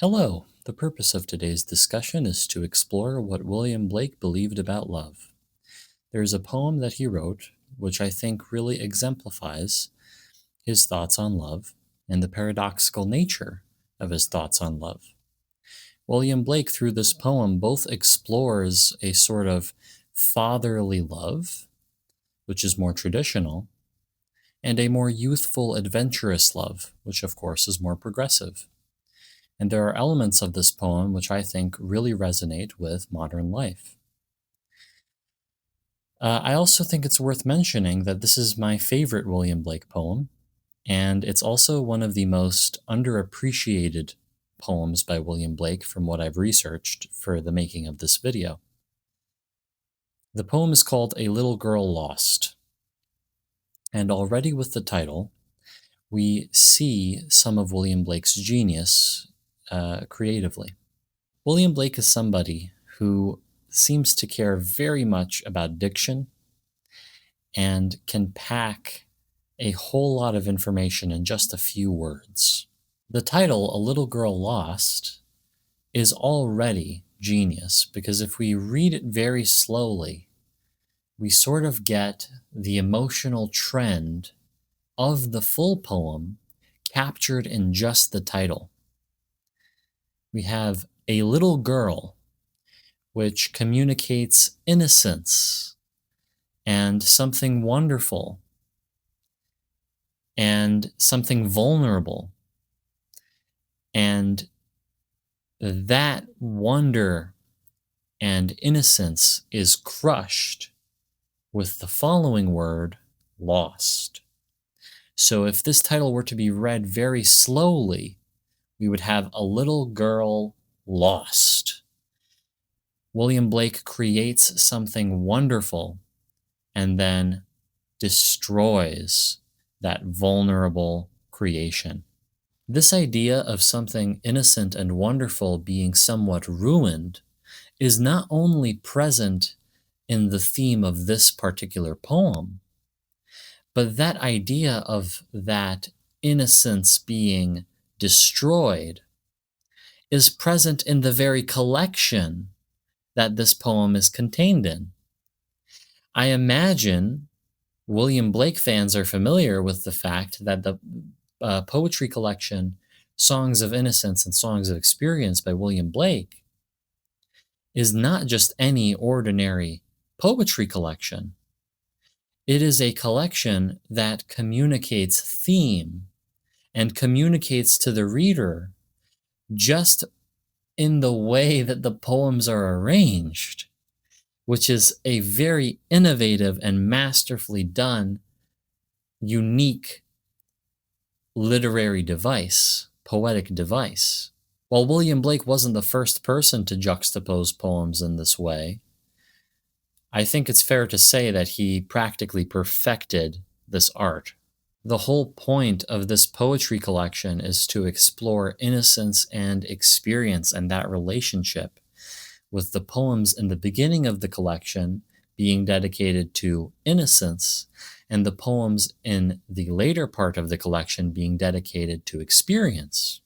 Hello. The purpose of today's discussion is to explore what William Blake believed about love. There's a poem that he wrote which I think really exemplifies his thoughts on love and the paradoxical nature of his thoughts on love. William Blake, through this poem, both explores a sort of fatherly love, which is more traditional, and a more youthful, adventurous love, which of course is more progressive. And there are elements of this poem which I think really resonate with modern life. I also think it's worth mentioning that this is my favorite William Blake poem, and it's also one of the most underappreciated poems by William Blake from what I've researched for the making of this video. The poem is called A Little Girl Lost, and already with the title, we see some of William Blake's genius creatively. William Blake is somebody who seems to care very much about diction and can pack a whole lot of information in just a few words. The title, A Little Girl Lost, is already genius because if we read it very slowly, we sort of get the emotional trend of the full poem captured in just the title. We have a little girl, which communicates innocence and something wonderful and something vulnerable. And that wonder and innocence is crushed with the following word, lost. So if this title were to be read very slowly, we would have a little girl lost. William Blake creates something wonderful and then destroys that vulnerable creation. This idea of something innocent and wonderful being somewhat ruined is not only present in the theme of this particular poem, but that idea of that innocence being destroyed is present in the very collection that this poem is contained in. I imagine William Blake fans are familiar with the fact that the poetry collection Songs of Innocence and Songs of Experience by William Blake is not just any ordinary poetry collection. It is a collection that communicates theme and communicates to the reader just in the way that the poems are arranged, which is a very innovative and masterfully done, unique literary device, poetic device. While William Blake wasn't the first person to juxtapose poems in this way, I think it's fair to say that he practically perfected this art. The whole point of this poetry collection is to explore innocence and experience and that relationship, with the poems in the beginning of the collection being dedicated to innocence, and the poems in the later part of the collection being dedicated to experience.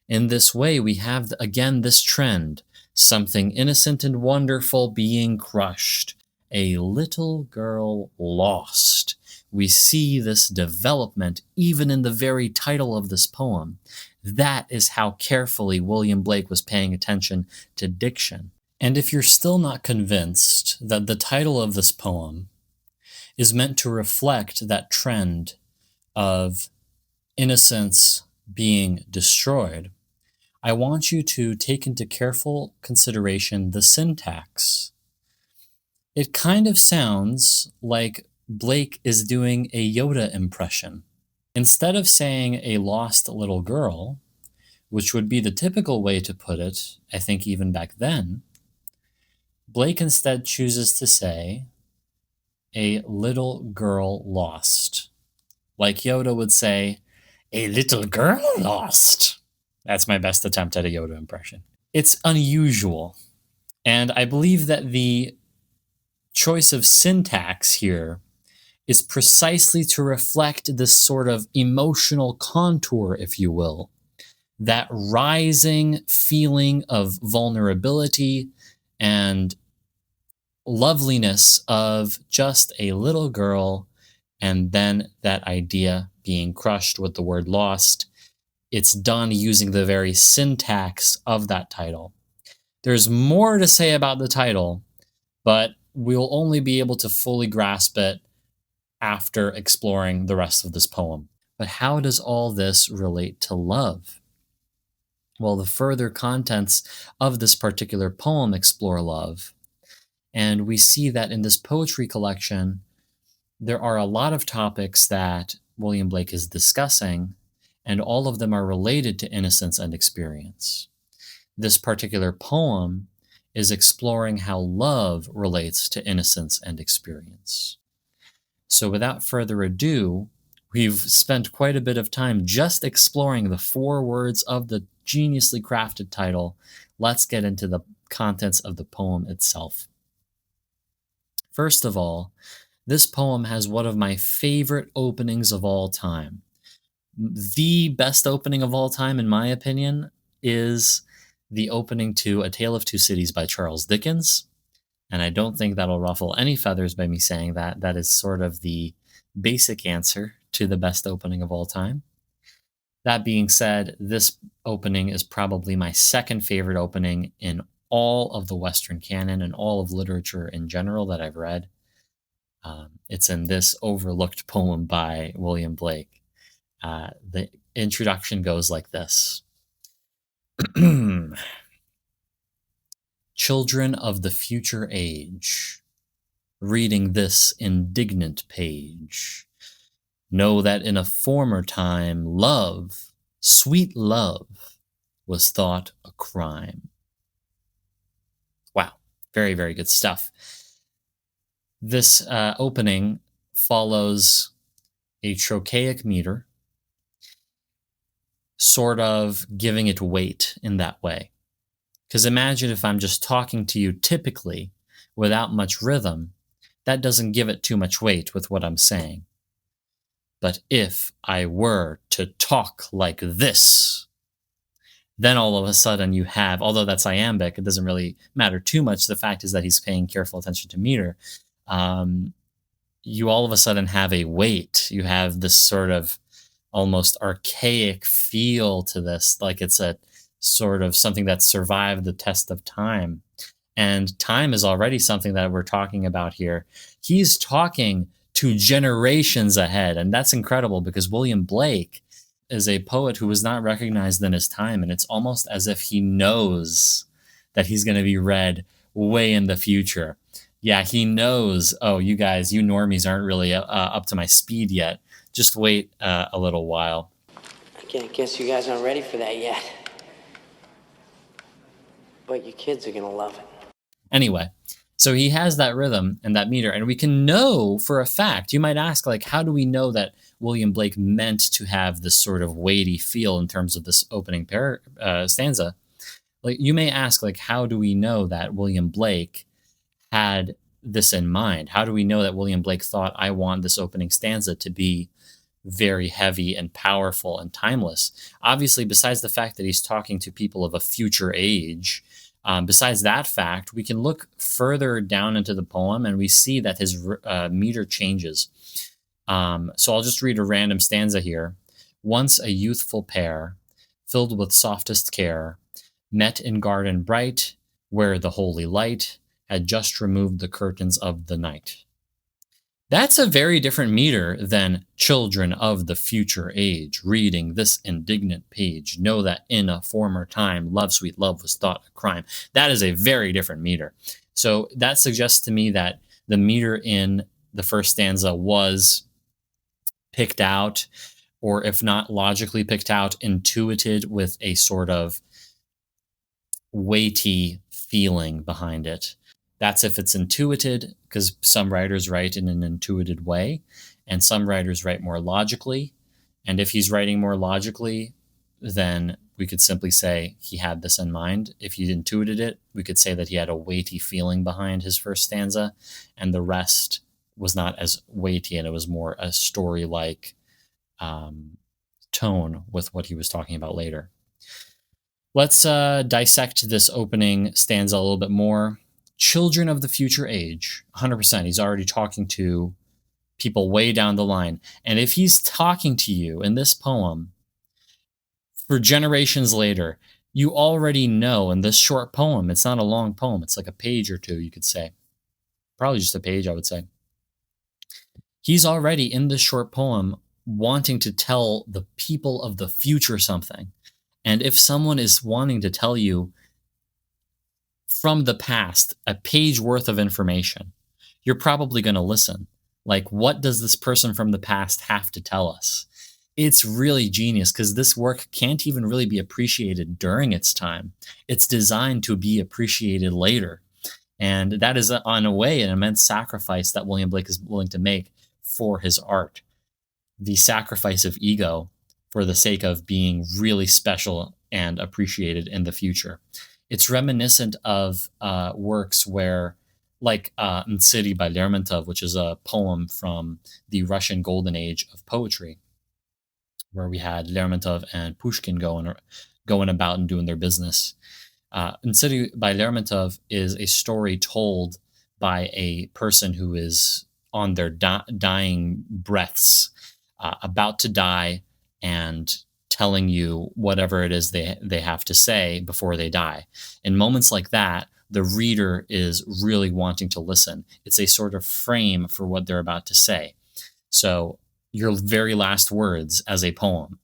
In this way, we have, again, this trend, something innocent and wonderful being crushed, a little girl lost. We see this development even in the very title of this poem. That is how carefully William Blake was paying attention to diction. And if you're still not convinced that the title of this poem is meant to reflect that trend of innocence being destroyed, I want you to take into careful consideration the syntax. It kind of sounds like Blake is doing a Yoda impression. Instead of saying a lost little girl, which would be the typical way to put it, I think even back then, Blake instead chooses to say a little girl lost. Like Yoda would say, a little girl lost. That's my best attempt at a Yoda impression. It's unusual, and I believe that the choice of syntax here is precisely to reflect this sort of emotional contour, if you will, that rising feeling of vulnerability and loveliness of just a little girl, and then that idea being crushed with the word lost. It's done using the very syntax of that title. There's more to say about the title, but we'll only be able to fully grasp it after exploring the rest of this poem. But how does all this relate to love? Well, the further contents of this particular poem explore love. And we see that in this poetry collection, there are a lot of topics that William Blake is discussing, and all of them are related to innocence and experience. This particular poem is exploring how love relates to innocence and experience. So, without further ado, we've spent quite a bit of time just exploring the 4 words of the geniusly crafted title. Let's get into the contents of the poem itself. First of all, this poem has one of my favorite openings of all time. The best opening of all time, in my opinion, is the opening to A Tale of Two Cities by Charles Dickens. And I don't think that'll ruffle any feathers by me saying that. That is sort of the basic answer to the best opening of all time. That being said, this opening is probably my second favorite opening in all of the Western canon and all of literature in general that I've read. It's in this overlooked poem by William Blake. The introduction goes like this. Children of the future age, reading this indignant page, know that in a former time love, sweet love, was thought a crime. Wow, very, very good stuff. This opening follows a trochaic meter, sort of giving it weight in that way. Because imagine if I'm just talking to you typically without much rhythm, that doesn't give it too much weight with what I'm saying. But if I were to talk like this, then all of a sudden you have, although that's iambic, it doesn't really matter too much. The fact is that he's paying careful attention to meter. You all of a sudden have a weight. You have this sort of almost archaic feel to this, like it's a sort of something that survived the test of time. And time is already something that we're talking about here. He's talking to generations ahead, and that's incredible because William Blake is a poet who was not recognized in his time, and it's almost as if he knows that he's going to be read way in the future. Yeah, he knows, oh, you guys, you normies aren't really up to my speed yet. Just wait a little while. I guess you guys aren't ready for that yet. But you kids are going to love it. Anyway, so he has that rhythm and that meter, and we can know for a fact. You might ask, like, how do we know that William Blake meant to have this sort of weighty feel in terms of this opening stanza? Like, you may ask, like, how do we know that William Blake had this in mind? How do we know that William Blake thought, I want this opening stanza to be very heavy and powerful and timeless? Obviously, besides the fact that he's talking to people of a future age, besides that fact, we can look further down into the poem and we see that his meter changes. So I'll just read a random stanza here. Once a youthful pair, filled with softest care, met in garden bright, where the holy light had just removed the curtains of the night. That's a very different meter than children of the future age, reading this indignant page, know that in a former time, love, sweet love was thought a crime. That is a very different meter. So that suggests to me that the meter in the first stanza was picked out, or if not logically picked out, intuited with a sort of weighty feeling behind it. That's if it's intuited, because some writers write in an intuited way, and some writers write more logically. And if he's writing more logically, then we could simply say he had this in mind. If he intuited it, we could say that he had a weighty feeling behind his first stanza, and the rest was not as weighty, and it was more a story-like tone with what he was talking about later. Let's dissect this opening stanza a little bit more. Children of the future age, 100%. He's already talking to people way down the line. And if he's talking to you in this poem for generations later, you already know in this short poem, it's not a long poem, it's like a page or two, you could say. Probably just a page, I would say. He's already in this short poem wanting to tell the people of the future something. And if someone is wanting to tell you from the past a page worth of information, you're probably going to listen. Like, what does this person from the past have to tell us? It's really genius because this work can't even really be appreciated during its time. It's designed to be appreciated later. And that is, on a way, an immense sacrifice that William Blake is willing to make for his art. The sacrifice of ego for the sake of being really special and appreciated in the future. It's reminiscent of works where, like City by Lermontov, which is a poem from the Russian golden age of poetry, where we had Lermontov and Pushkin going about and doing their business. City by Lermontov is a story told by a person who is on their dying breaths, about to die, and telling you whatever it is they have to say before they die. In moments like that, the reader is really wanting to listen. It's a sort of frame for what they're about to say. So, your very last words as a poem,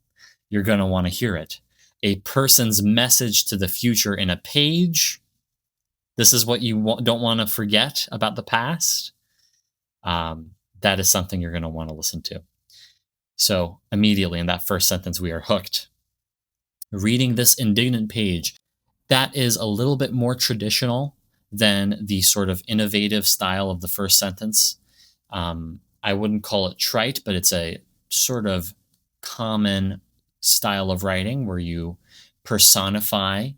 you're going to want to hear it. A person's message to the future in a page. This is what you don't want to forget about the past. That is something you're going to want to listen to. So immediately in that first sentence, we are hooked. Reading this indignant page, that is a little bit more traditional than the sort of innovative style of the first sentence. I wouldn't call it trite, but it's a sort of common style of writing where you personify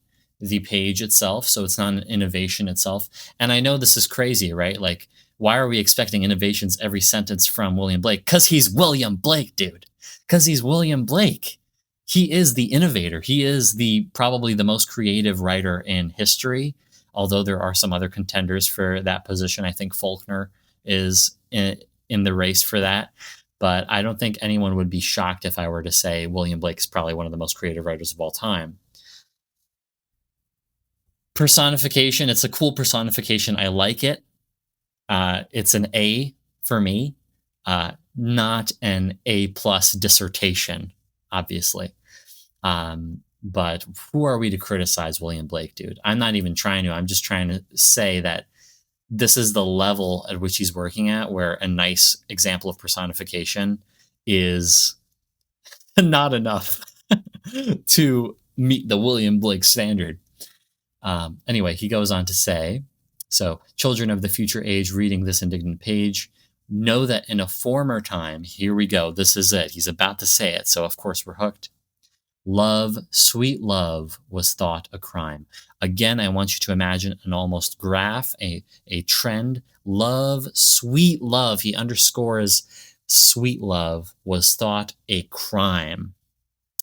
the page itself. So it's not an innovation itself. And I know this is crazy, right? Like, why are we expecting innovations every sentence from William Blake? Because he's William Blake, dude. Because he's William Blake. He is the innovator. He is probably the most creative writer in history. Although there are some other contenders for that position. I think Faulkner is in the race for that. But I don't think anyone would be shocked if I were to say William Blake is probably one of the most creative writers of all time. Personification, it's a cool personification. I like it. It's an A for me, not an A plus dissertation, obviously. But who are we to criticize William Blake, dude? I'm not even trying to. I'm just trying to say that this is the level at which he's working at, where a nice example of personification is not enough to meet the William Blake standard. Anyway, he goes on to say, so, children of the future age reading this indignant page, know that in a former time, here we go, this is it. He's about to say it, so of course we're hooked. Love, sweet love, was thought a crime. Again, I want you to imagine an almost graph, a trend. Love, sweet love, he underscores sweet love, was thought a crime.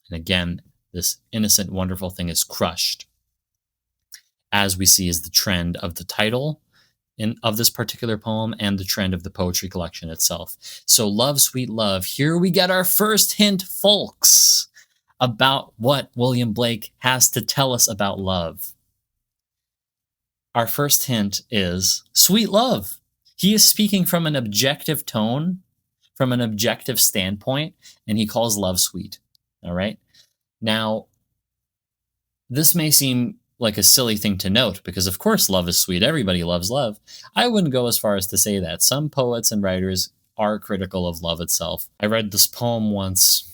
And again, this innocent, wonderful thing is crushed. As we see is the trend of the title of this particular poem and the trend of the poetry collection itself. So love, sweet love. Here we get our first hint, folks, about what William Blake has to tell us about love. Our first hint is sweet love. He is speaking from an objective tone, from an objective standpoint, and he calls love sweet. All right. Now, this may seem like a silly thing to note because, of course, love is sweet. Everybody loves love. I wouldn't go as far as to say that. Some poets and writers are critical of love itself. I read this poem once.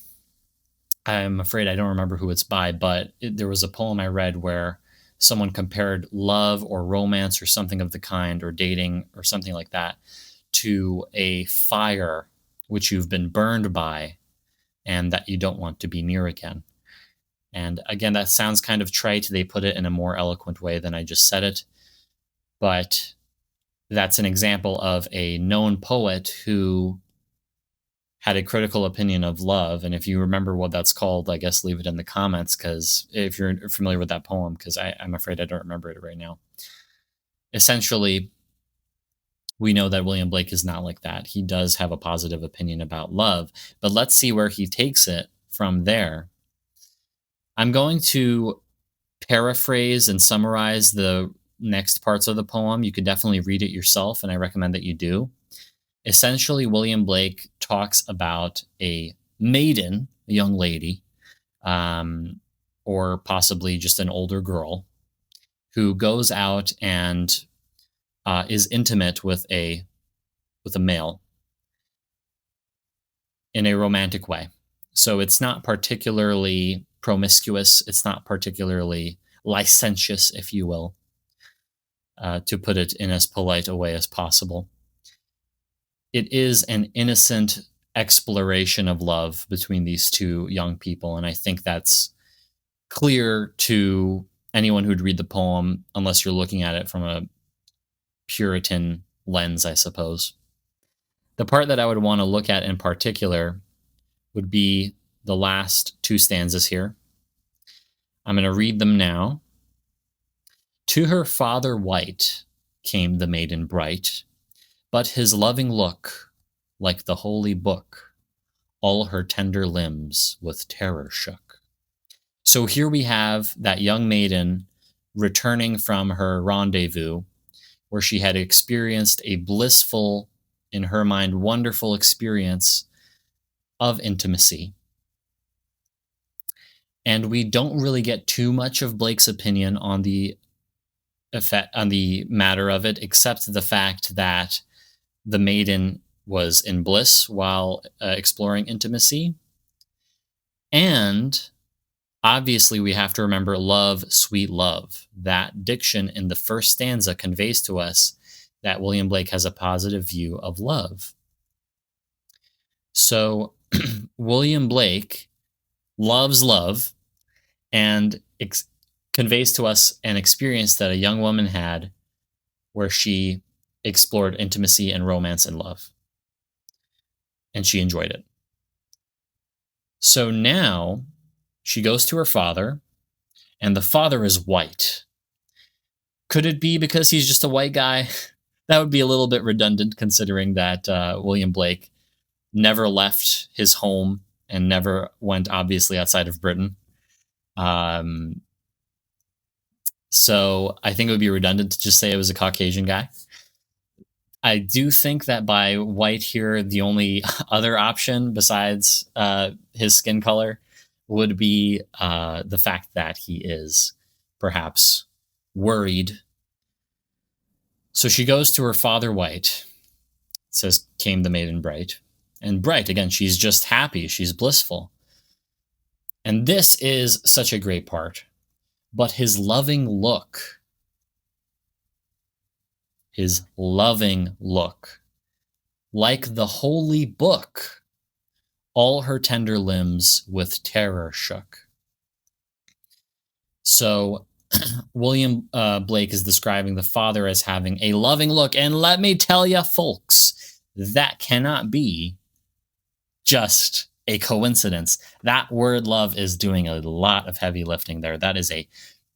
I'm afraid I don't remember who it's by, but there was a poem I read where someone compared love or romance or something of the kind, or dating or something like that, to a fire which you've been burned by and that you don't want to be near again. And again, that sounds kind of trite. They put it in a more eloquent way than I just said it. But that's an example of a known poet who had a critical opinion of love. And if you remember what that's called, I guess leave it in the comments, because if you're familiar with that poem, because I'm afraid I don't remember it right now. Essentially, we know that William Blake is not like that. He does have a positive opinion about love, but let's see where he takes it from there. I'm going to paraphrase and summarize the next parts of the poem. You could definitely read it yourself, and I recommend that you do. Essentially, William Blake talks about a maiden, a young lady, or possibly just an older girl, who goes out and is intimate with a male in a romantic way. So it's not particularly promiscuous. It's not particularly licentious, if you will, to put it in as polite a way as possible. It is an innocent exploration of love between these two young people. And I think that's clear to anyone who'd read the poem, unless you're looking at it from a Puritan lens, I suppose. The part that I would want to look at in particular would be the last two stanzas here. I'm going to read them now. To her father white came the maiden bright, but his loving look, like the holy book, all her tender limbs with terror shook. So here we have that young maiden returning from her rendezvous, where she had experienced a blissful, in her mind, wonderful experience of intimacy. And we don't really get too much of Blake's opinion on the effect, on the matter of it, except the fact that the maiden was in bliss while exploring intimacy. And obviously, we have to remember love, sweet love. That diction in the first stanza conveys to us that William Blake has a positive view of love. So William Blake loves love and conveys to us an experience that a young woman had where she explored intimacy and romance and love. And she enjoyed it. So now she goes to her father, and the father is white. Could it be because he's just a white guy? That would be a little bit redundant, considering that William Blake never left his home and never went, obviously, outside of Britain. So I think it would be redundant to just say it was a Caucasian guy. I do think that by white here, the only other option besides his skin color would be the fact that he is perhaps worried. So she goes to her father white. It says, came the maiden bright. And bright, again, she's just happy. She's blissful. And this is such a great part. But his loving look, like the holy book, all her tender limbs with terror shook. So William Blake is describing the father as having a loving look. And let me tell you, folks, that cannot be just a coincidence. That word love is doing a lot of heavy lifting there. That is a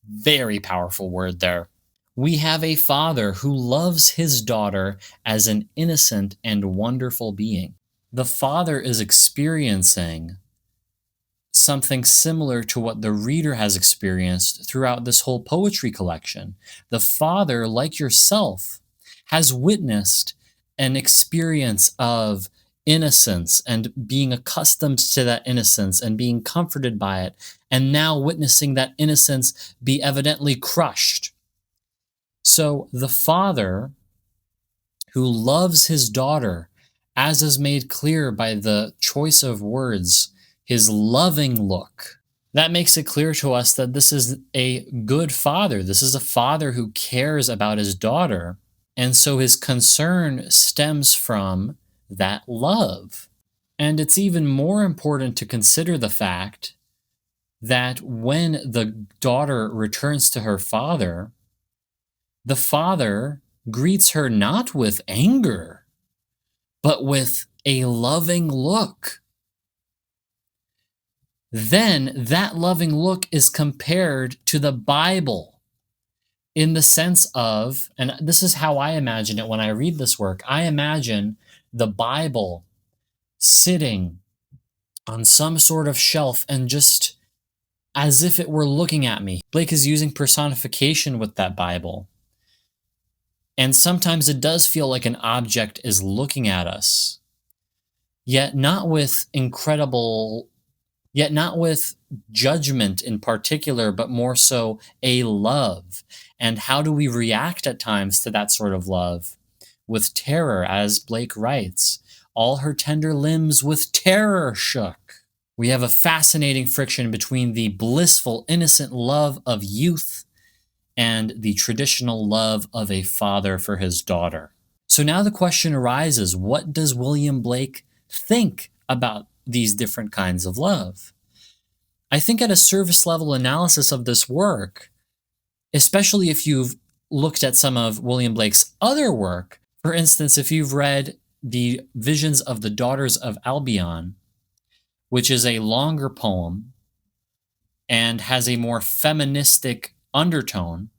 very powerful word there. We have a father who loves his daughter as an innocent and wonderful being. The father is experiencing something similar to what the reader has experienced throughout this whole poetry collection. The father, like yourself, has witnessed an experience of innocence and being accustomed to that innocence and being comforted by it, and now witnessing that innocence be evidently crushed. So the father who loves his daughter, as is made clear by the choice of words, his loving look, that makes it clear to us that this is a good father. This is a father who cares about his daughter. And so his concern stems from that love. And it's even more important to consider the fact that when the daughter returns to her father, the father greets her not with anger, but with a loving look. Then that loving look is compared to the Bible in the sense of, and this is how I imagine it when I read this work, I imagine the Bible sitting on some sort of shelf and just as if it were looking at me. Blake is using personification with that Bible. And sometimes it does feel like an object is looking at us, yet not with judgment in particular, but more so a love. And how do we react at times to that sort of love? With terror, as Blake writes, all her tender limbs with terror shook. We have a fascinating friction between the blissful, innocent love of youth and the traditional love of a father for his daughter. So now the question arises, what does William Blake think about these different kinds of love? I think at a surface level analysis of this work, especially if you've looked at some of William Blake's other work, for instance, if you've read The Visions of the Daughters of Albion, which is a longer poem and has a more feministic undertone.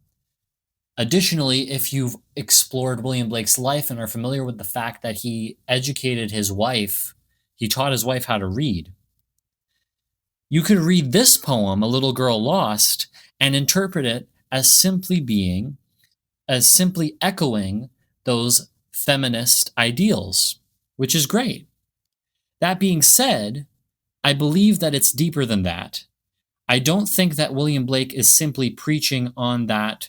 Additionally, if you've explored William Blake's life and are familiar with the fact that he educated his wife, he taught his wife how to read, you could read this poem, A Little Girl Lost, and interpret it as simply echoing those feminist ideals, which is great. That being said, I believe that it's deeper than that. I don't think that William Blake is simply preaching on that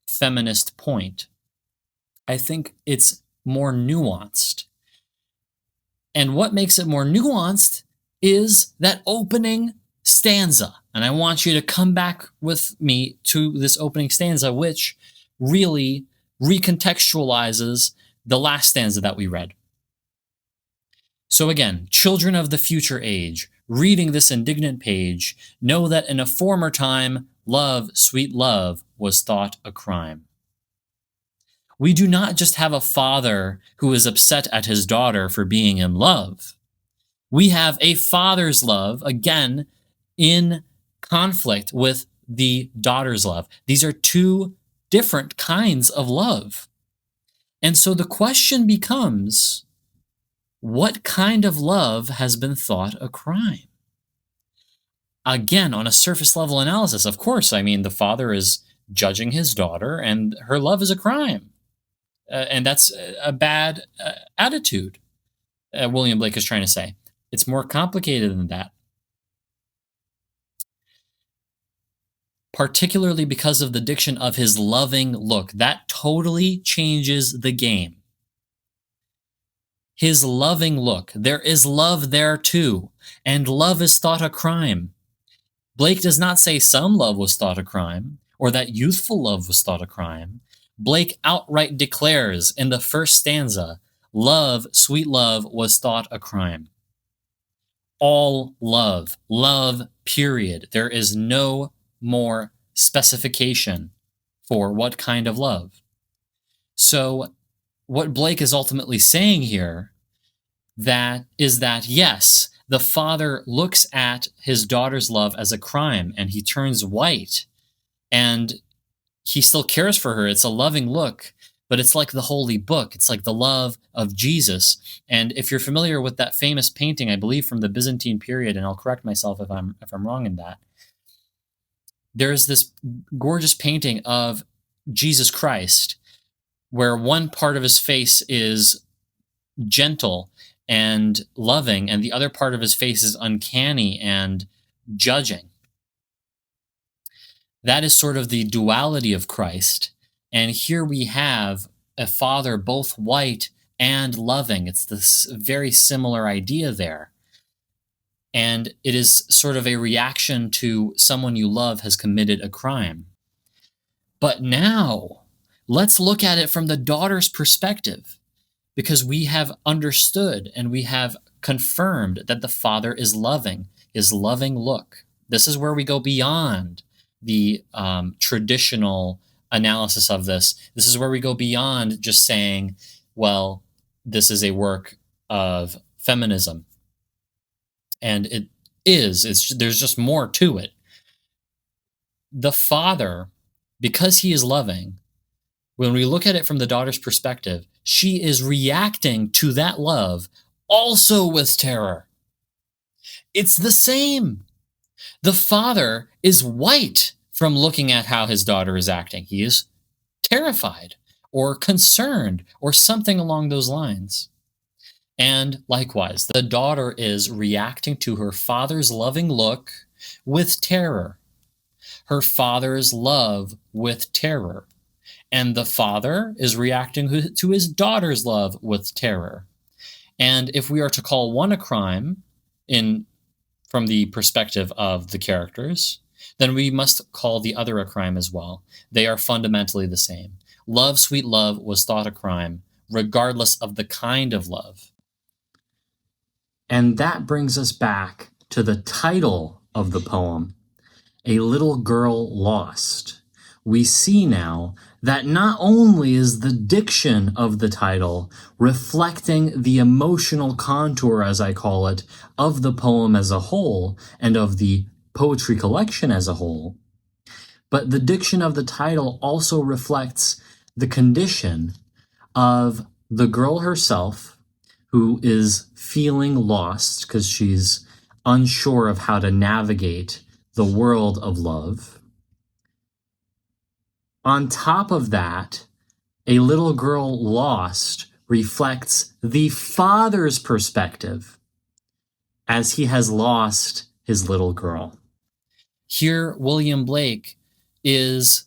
feminist point. I think it's more nuanced. And what makes it more nuanced is that opening stanza. And I want you to come back with me to this opening stanza, which really recontextualizes the last stanza that we read. So again, children of the future age, reading this indignant page, know that in a former time, love, sweet love, was thought a crime. We do not just have a father who is upset at his daughter for being in love. We have a father's love, again, in conflict with the daughter's love. These are two different kinds of love. And so the question becomes, what kind of love has been thought a crime? Again, on a surface level analysis, of course, I mean, the father is judging his daughter and her love is a crime. And that's a bad attitude, William Blake is trying to say. It's more complicated than that. Particularly because of the diction of his loving look. That totally changes the game. His loving look. There is love there too, and love is thought a crime. Blake does not say some love was thought a crime, or that youthful love was thought a crime. Blake outright declares in the first stanza, love, sweet love, was thought a crime. All love, period. There is no more specification for what kind of love. So what Blake is ultimately saying here is that yes, the father looks at his daughter's love as a crime and he turns white and he still cares for her. It's a loving look, but it's like the holy book. It's like the love of Jesus. And if you're familiar with that famous painting, I believe from the Byzantine period, and I'll correct myself if I'm wrong in that, there's this gorgeous painting of Jesus Christ where one part of his face is gentle and loving, and the other part of his face is uncanny and judging. That is sort of the duality of Christ. And here we have a father both white and loving. It's this very similar idea there. And it is sort of a reaction to someone you love has committed a crime. But now, let's look at it from the daughter's perspective, because we have understood and we have confirmed that the father is loving, his loving look. This is where we go beyond the traditional analysis of this. This is where we go beyond just saying, well, this is a work of feminism. And there's just more to it. The father, because he is loving, when we look at it from the daughter's perspective, she is reacting to that love also with terror. It's the same. The father is white from looking at how his daughter is acting. He is terrified or concerned or something along those lines. And likewise, the daughter is reacting to her father's loving look with terror. Her father's love with terror. And the father is reacting to his daughter's love with terror. And if we are to call one a crime from the perspective of the characters, then we must call the other a crime as well. They are fundamentally the same. Love, sweet love, was thought a crime, regardless of the kind of love. And that brings us back to the title of the poem, A Little Girl Lost. We see now that not only is the diction of the title reflecting the emotional contour, as I call it, of the poem as a whole and of the poetry collection as a whole, but the diction of the title also reflects the condition of the girl herself, who is feeling lost because she's unsure of how to navigate the world of love. On top of that, A Little Girl Lost reflects the father's perspective as he has lost his little girl. Here, William Blake is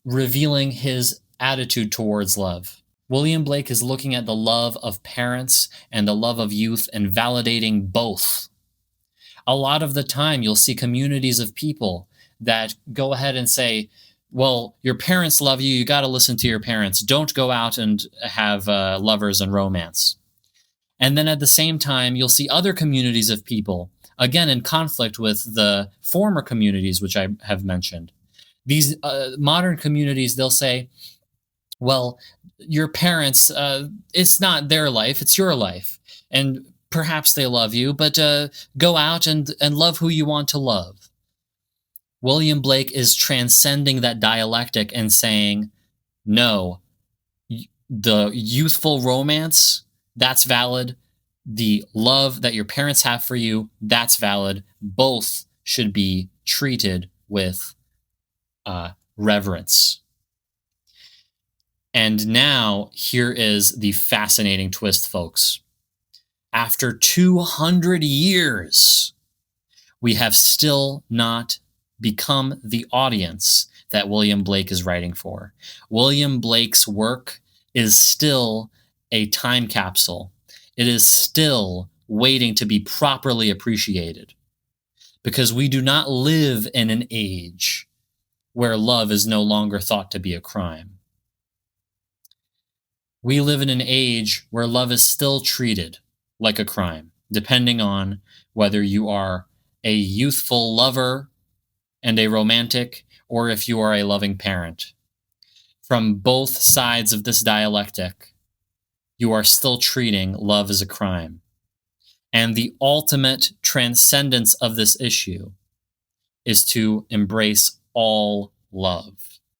revealing his attitude towards love. William Blake is looking at the love of parents and the love of youth and validating both. A lot of the time, you'll see communities of people that go ahead and say, well, your parents love you. You got to listen to your parents. Don't go out and have lovers and romance. And then at the same time, you'll see other communities of people, again, in conflict with the former communities, which I have mentioned. These modern communities, they'll say, well, your parents, it's not their life, it's your life. And perhaps they love you, but go out and love who you want to love. William Blake is transcending that dialectic and saying, no, the youthful romance, that's valid. The love that your parents have for you, that's valid. Both should be treated with reverence. And now, here is the fascinating twist, folks. After 200 years, we have still not become the audience that William Blake is writing for. William Blake's work is still a time capsule. It is still waiting to be properly appreciated, because we do not live in an age where love is no longer thought to be a crime. We live in an age where love is still treated like a crime, depending on whether you are a youthful lover and a romantic, or if you are a loving parent. From both sides of this dialectic, you are still treating love as a crime. And the ultimate transcendence of this issue is to embrace all love.